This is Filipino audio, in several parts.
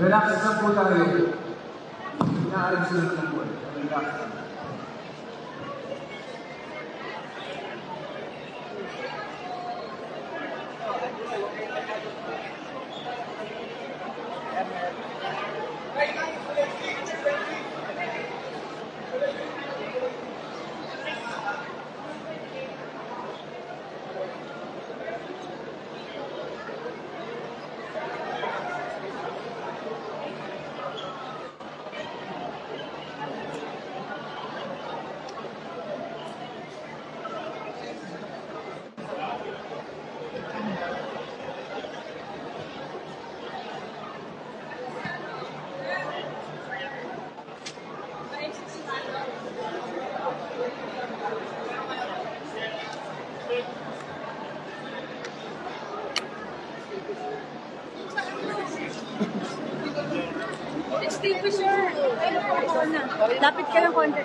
Relax lang po tayo. Inaalis lang po. Relax lang. Lapit ka ng konti.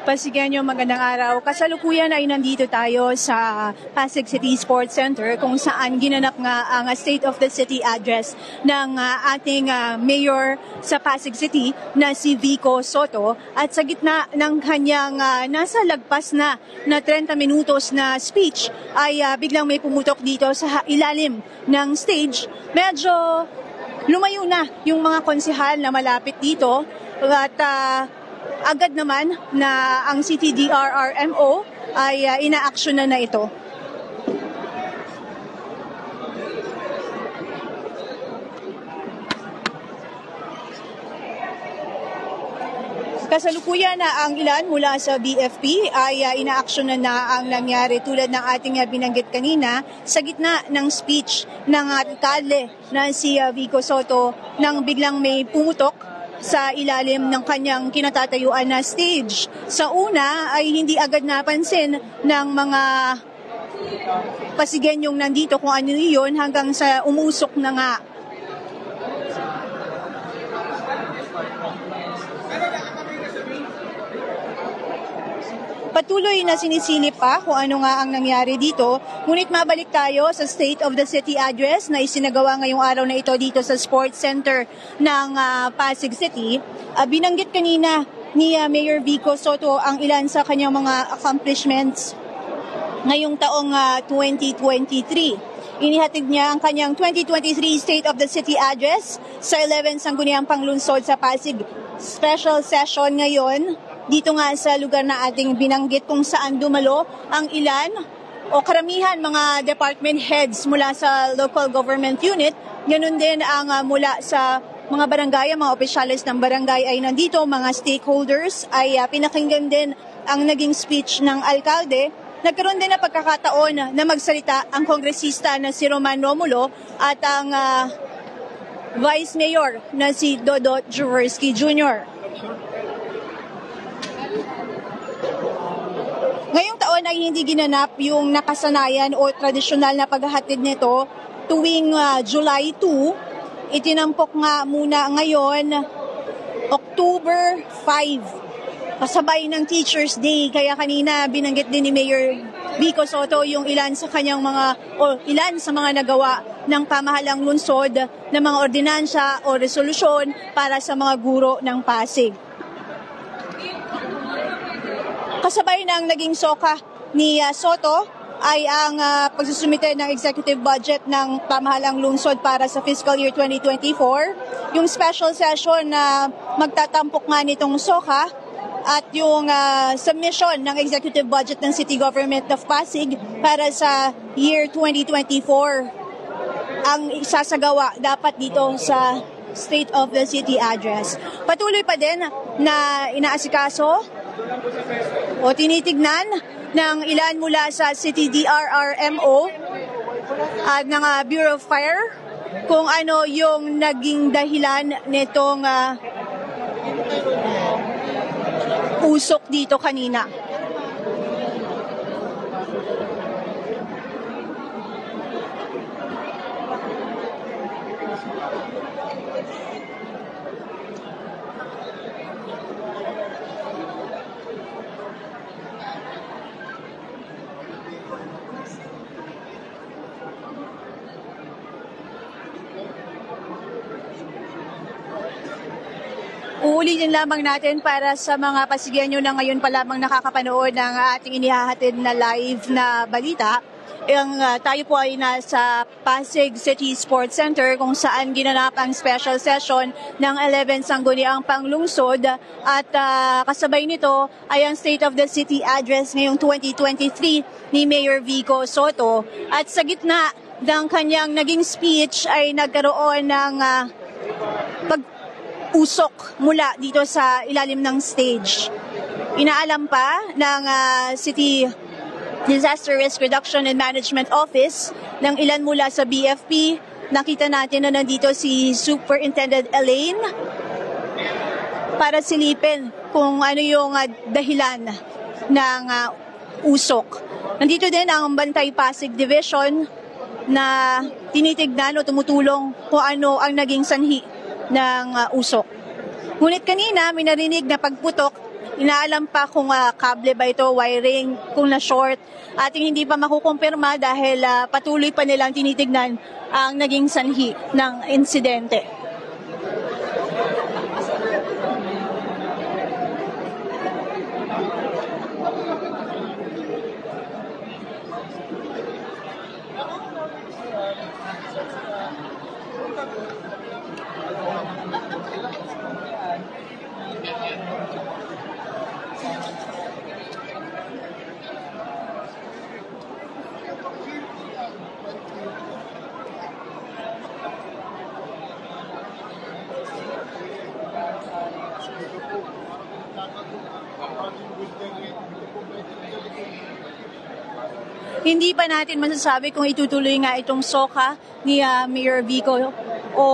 Pasigenyo, magandang araw. Kasalukuyan ay nandito tayo sa Pasig City Sports Center kung saan ginanap nga ang State of the City address ng ating mayor sa Pasig City na si Vico Sotto, at sa gitna ng kanyang nasa lagpas na 30 minutos na speech ay biglang may pumutok dito sa ilalim ng stage. Medyo lumayo na yung mga konsehal na malapit dito at agad naman na ang CTDRRMO ay ina-action na ito. Kasalukuyan na ang ilan mula sa BFP ay ina-action na ang nangyari tulad ng ating binanggit kanina sa gitna ng speech ng alkalde na si Vico Sotto nang biglang may pumutok sa ilalim ng kanyang kinatatayuan na stage. Sa una ay hindi agad napansin ng mga Pasigenyong nandito kung ano yun hanggang sa umusok na nga. Patuloy na sinisilip pa kung ano nga ang nangyari dito. Ngunit mabalik tayo sa State of the City address na isinagawa ngayong araw na ito dito sa Sports Center ng Pasig City. Binanggit kanina ni Mayor Vico Sotto ang ilan sa kanyang mga accomplishments ngayong taong 2023. Inihatid niya ang kanyang 2023 State of the City address sa 11 Sangguniang Panglungsod sa Pasig Special Session ngayon. Dito nga sa lugar na ating binanggit kung saan dumalo ang ilan o karamihan mga department heads mula sa local government unit. Ganun din ang mula sa mga barangay, mga opisyalis ng barangay ay nandito, mga stakeholders ay pinakinggan din ang naging speech ng alkalde. Nagkaroon din na pagkakataon na magsalita ang kongresista na si Roman Romulo at ang Vice Mayor na si Dodot Jaworski Jr. Ngayong taon ay hindi ginanap yung nakasanayan o tradisyonal na paghahatid nito tuwing July 2. Itinampok nga muna ngayon, October 5, kasabay ng Teachers Day. Kaya kanina binanggit din ni Mayor Vico Sotto yung ilan sa mga nagawa ng pamahalang lungsod na mga ordinansya o resolusyon para sa mga guro ng Pasig. Kasabay ng naging soka ni Sotto ay ang pagsusumite ng executive budget ng pamahalang lungsod para sa fiscal year 2024, yung special session na magtatampok nga nitong soka at yung submission ng executive budget ng City Government of Pasig para sa year 2024 ang isasagawa dapat dito sa State of the City address. Patuloy pa din na inaasikaso o tinitignan ng ilan mula sa City DRRMO at ng Bureau of Fire kung ano yung naging dahilan nitong usok dito kanina. Uulitin lamang natin para sa mga Pasigueño na ngayon pa lamang nakakapanood ng ating inihahatid na live na balita. Tayo po ay nasa Pasig City Sports Center kung saan ginanap ang special session ng 11 Sangguniang Panglungsod at kasabay nito ay ang State of the City Address ngayong 2023 ni Mayor Vico Soto. At sa gitna ng kanyang naging speech ay nagkaroon ng pag-usok mula dito sa ilalim ng stage. Inaalam pa ng City Disaster Risk Reduction and Management Office ng ilan mula sa BFP. Nakita natin na nandito si Superintendent Elaine para silipin kung ano yung dahilan ng usok. Nandito din ang Bantay Pasig Division na tinitignan o tumutulong kung ano ang naging sanhi ng usok. Ngunit kanina may narinig na pagputok. Inaalam pa kung kable ba ito, wiring, kung na-short. Ating hindi pa makukumpirma dahil patuloy pa nilang tinitignan ang naging sanhi ng insidente. Hindi pa natin masasabi kung itutuloy nga itong SOCA ni Mayor Vico o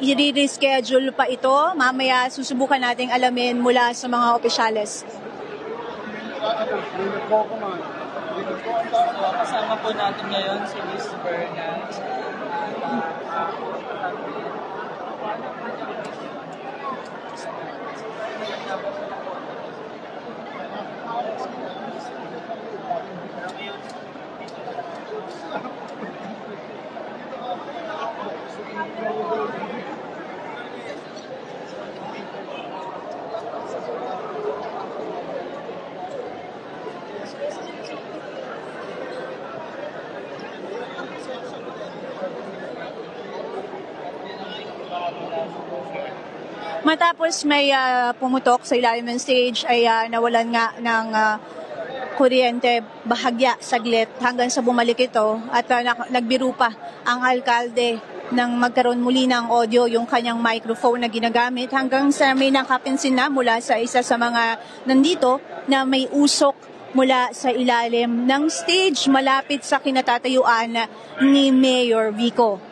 i-reschedule pa ito. Mamaya susubukan nating alamin mula sa mga opisyales. Kasama po natin ngayon si Ms. Berna. Matapos may pumutok sa ilalim ng stage ay nawalan nga ng kuryente bahagya saglit hanggang sa bumalik ito at nagbiro pa ang alkalde nang magkaroon muli ng audio yung kanyang microphone na ginagamit hanggang sa may nakapinsin na mula sa isa sa mga nandito na may usok mula sa ilalim ng stage malapit sa kinatatayuan ni Mayor Vico.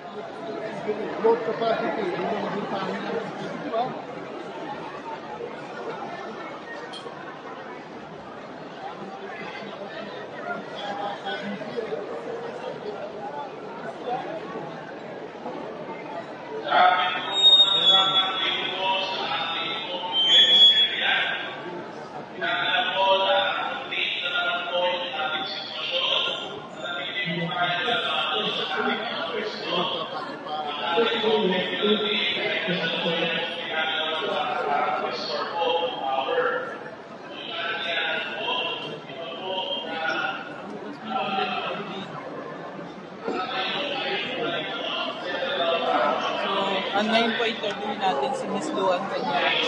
Ngayon po interview natin si Ms. Luan Cañas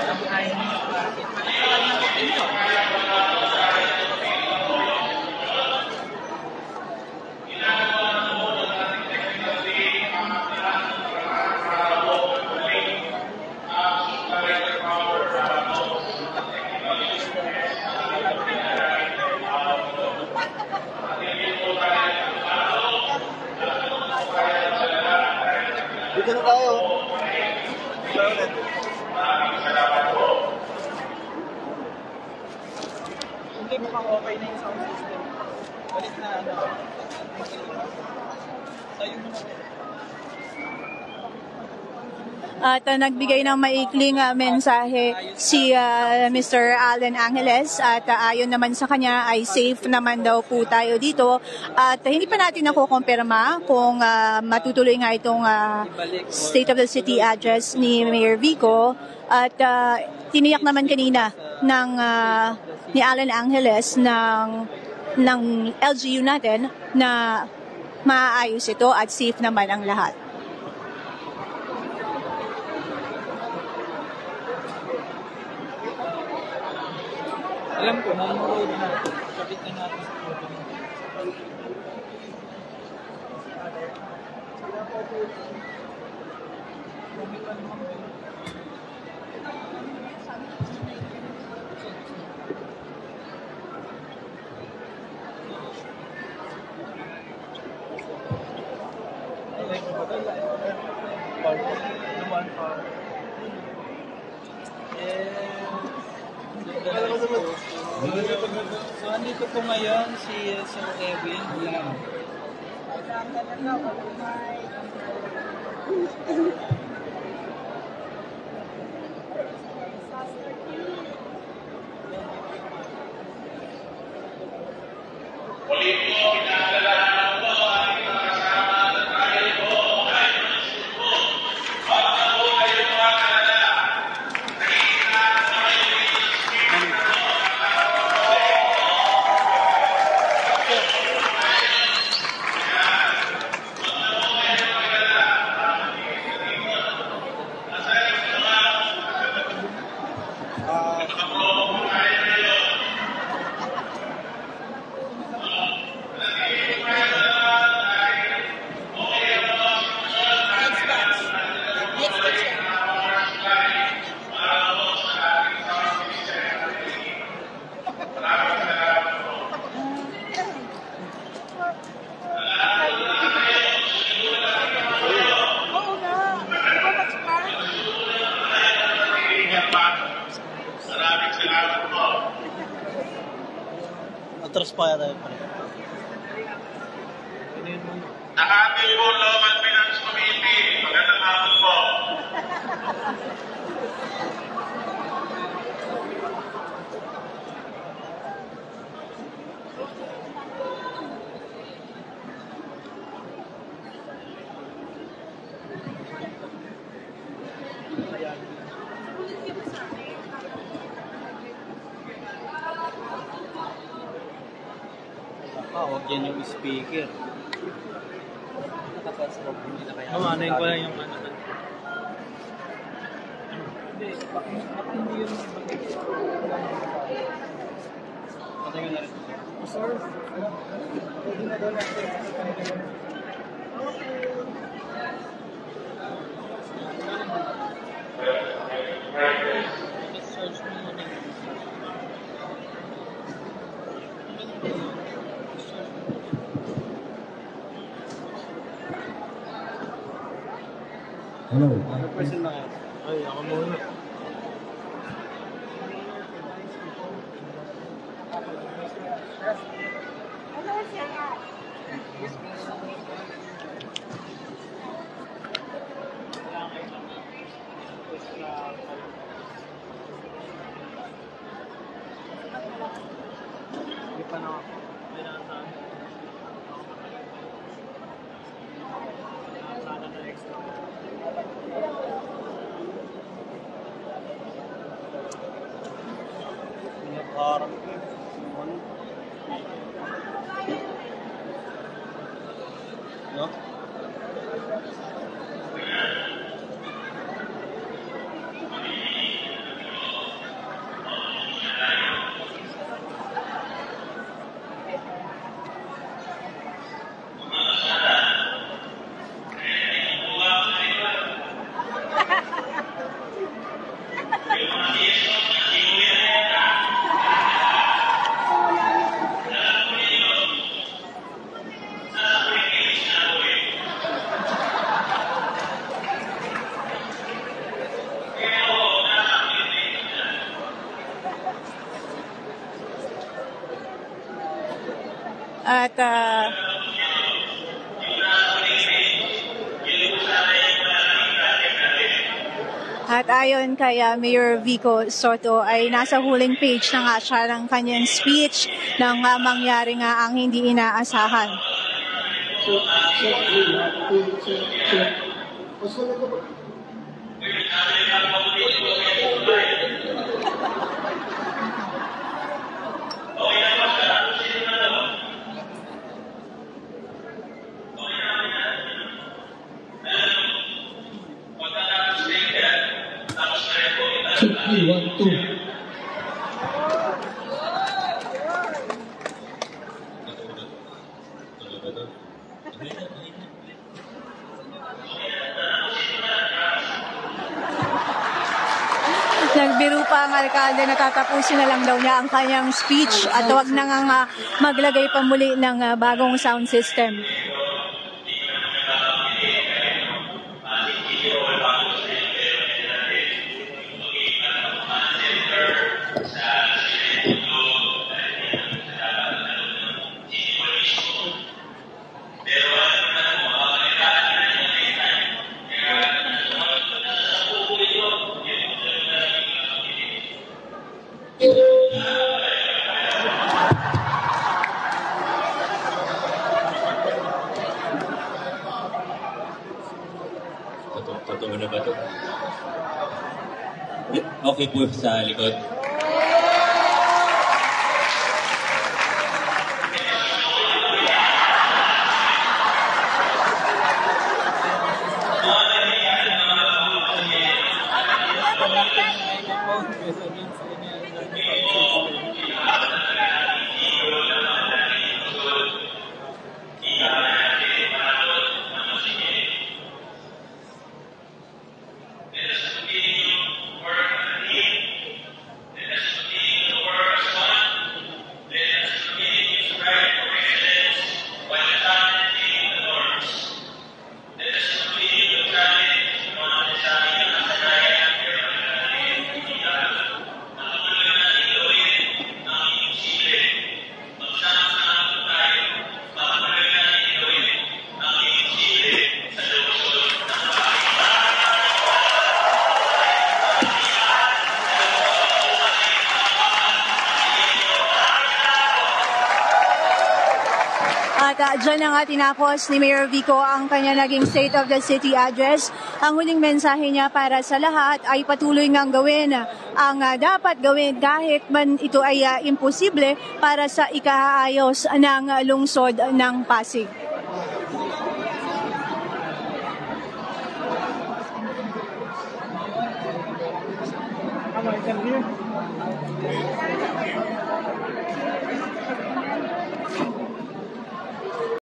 ng Chinese Market. Ano sa kanyang opinion? Dito na tayo. Hindi mukhang okay na yung sound system. Balik na ano. Tayo mo na. At nagbigay ng maikling mensahe si Mr. Allen Angeles at ayon naman sa kanya ay safe naman daw po tayo dito at hindi pa natin nakukumpirma kung matutuloy nga itong State of the City address ni Mayor Vico at tiniyak naman kanina ni Allen Angeles ng LGU natin na maayos ito at safe naman ang lahat. Alam ko, nanonood na. Kapit na natin sa photo. So, andito po ngayon si Sir Kevin. Atras pa yata yun. Nakati po Local Finance Committee. Magandang hapon po. Huwag yan yung speaker. Ano ko lang yung ano. Hindi, hindi yun. Patayin na rin. Sir, pwede na daw natin. Search mo muna. Hello. Ano person na kayo? Ay, ako muna. Hindi pa na ako. May nasa na extra. Pinakaharap ko eh. No? At At ayon kay Mayor Vico Soto ay nasa huling page na nga siya ng kanyang speech nang mangyari nga ang hindi inaasahan. Check 3, 1, 2. Nagbiro pa ang alkalde na tatapusin na lang daw niya ang kanyang speech at huwag na nga maglagay pa muli ng bagong sound system. Totoo na ba ito? Okay po sa likod. At dyan na nga tinapos ni Mayor Vico ang kanya naging State of the City address. Ang huling mensahe niya para sa lahat ay patuloy ngang gawin ang dapat gawin kahit man ito ay imposible para sa ikaayos ng lungsod ng Pasig. Come on, come here.